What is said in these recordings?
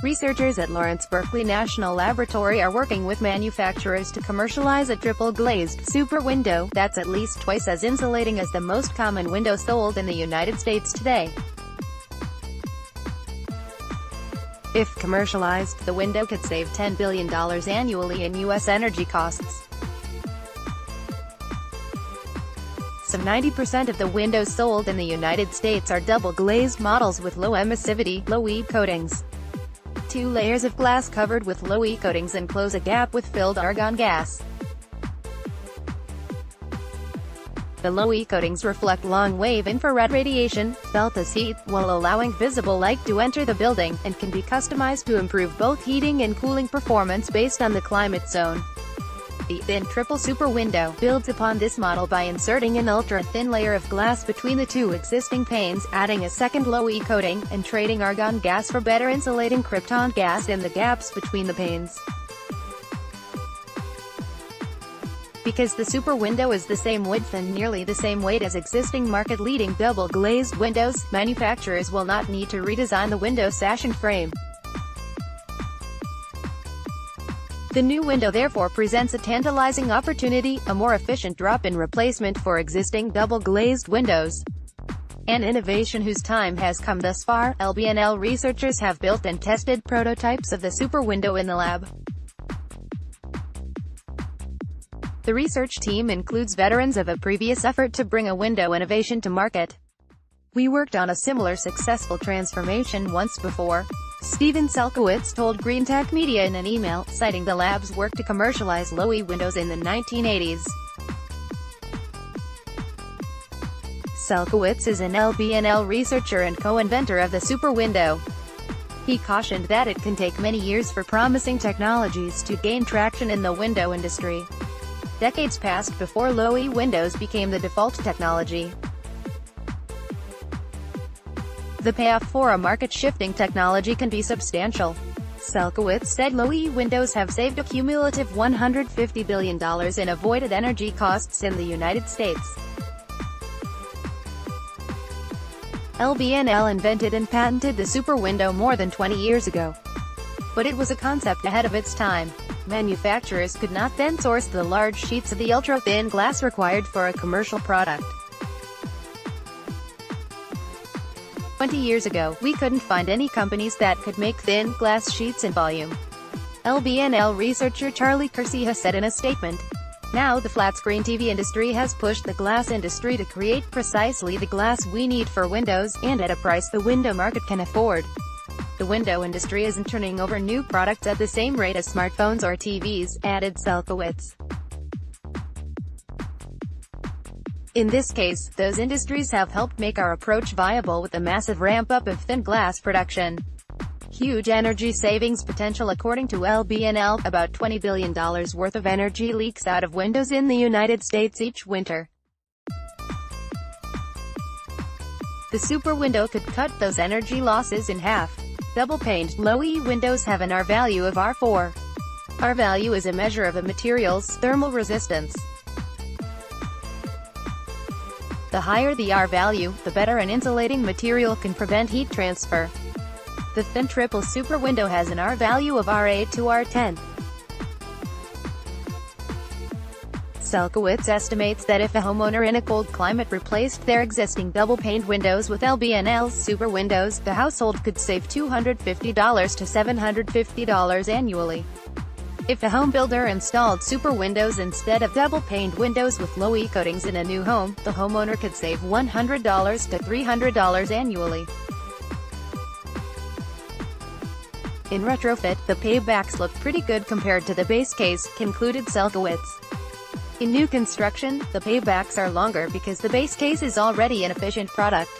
Researchers at Lawrence Berkeley National Laboratory are working with manufacturers to commercialize a triple-glazed, super window, that's at least twice as insulating as the most common window sold in the United States today. If commercialized, the window could save $10 billion annually in U.S. energy costs. Some 90% of the windows sold in the United States are double-glazed models with low-emissivity, low-E coatings. 2 layers of glass covered with low-E coatings enclose a gap with filled argon gas. The low-E coatings reflect long-wave infrared radiation, felt as heat, while allowing visible light to enter the building, and can be customized to improve both heating and cooling performance based on the climate zone. The thin triple super window builds upon this model by inserting an ultra-thin layer of glass between the 2 existing panes, adding a second low-E coating, and trading argon gas for better insulating krypton gas in the gaps between the panes. Because the super window is the same width and nearly the same weight as existing market-leading double-glazed windows, manufacturers will not need to redesign the window sash and frame. The new window therefore presents a tantalizing opportunity, a more efficient drop-in replacement for existing double-glazed windows. An innovation whose time has come thus far. LBNL researchers have built and tested prototypes of the super window in the lab. The research team includes veterans of a previous effort to bring a window innovation to market. "We worked on a similar successful transformation once before," Steven Selkowitz told GreenTech Media in an email, citing the lab's work to commercialize low-E windows in the 1980s. Selkowitz is an LBNL researcher and co-inventor of the super window. He cautioned that it can take many years for promising technologies to gain traction in the window industry. Decades passed before low-E windows became the default technology. The payoff for a market-shifting technology can be substantial. Selkowitz said low-E windows have saved a cumulative $150 billion in avoided energy costs in the United States. LBNL invented and patented the super window more than 20 years ago. But it was a concept ahead of its time. Manufacturers could not then source the large sheets of the ultra-thin glass required for a commercial product. 20 years ago, we couldn't find any companies that could make thin, glass sheets in volume. LBNL researcher Charlie Kersey said in a statement. Now the flat-screen TV industry has pushed the glass industry to create precisely the glass we need for windows, and at a price the window market can afford. The window industry isn't turning over new products at the same rate as smartphones or TVs, added Selkowitz. In this case, those industries have helped make our approach viable with the massive ramp-up of thin glass production. Huge energy savings potential. According to LBNL, about $20 billion worth of energy leaks out of windows in the United States each winter. The super window could cut those energy losses in half. Double-paned, low-E windows have an R value of R4. R value is a measure of a material's thermal resistance. The higher the R value, the better an insulating material can prevent heat transfer. The thin triple super window has an R value of R8 to R10. Selkowitz estimates that if a homeowner in a cold climate replaced their existing double-paned windows with LBNL's super windows, the household could save $250 to $750 annually. If a home builder installed super windows instead of double-paned windows with low-E coatings in a new home, the homeowner could save $100 to $300 annually. In retrofit, the paybacks look pretty good compared to the base case, concluded Selkowitz. In new construction, the paybacks are longer because the base case is already an efficient product.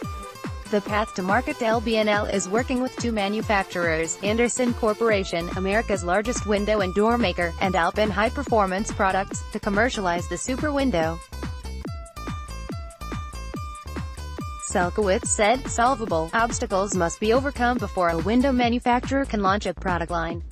The path to market. LBNL is working with 2 manufacturers, Andersen Corporation, America's largest window and door maker, and Alpen High Performance Products, to commercialize the super window. Selkowitz said, solvable obstacles must be overcome before a window manufacturer can launch a product line.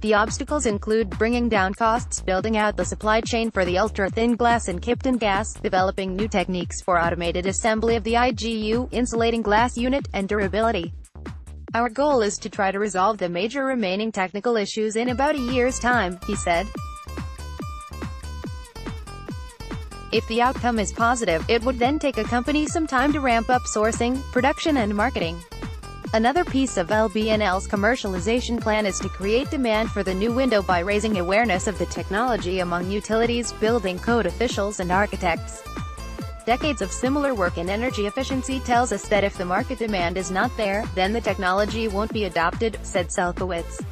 The obstacles include bringing down costs, building out the supply chain for the ultra-thin glass and Kipton gas, developing new techniques for automated assembly of the IGU, insulating glass unit, and durability. Our goal is to try to resolve the major remaining technical issues in about a year's time, he said. If the outcome is positive, it would then take a company some time to ramp up sourcing, production and marketing. Another piece of LBNL's commercialization plan is to create demand for the new window by raising awareness of the technology among utilities, building code officials and architects. Decades of similar work in energy efficiency tells us that if the market demand is not there, then the technology won't be adopted, said Selkowitz.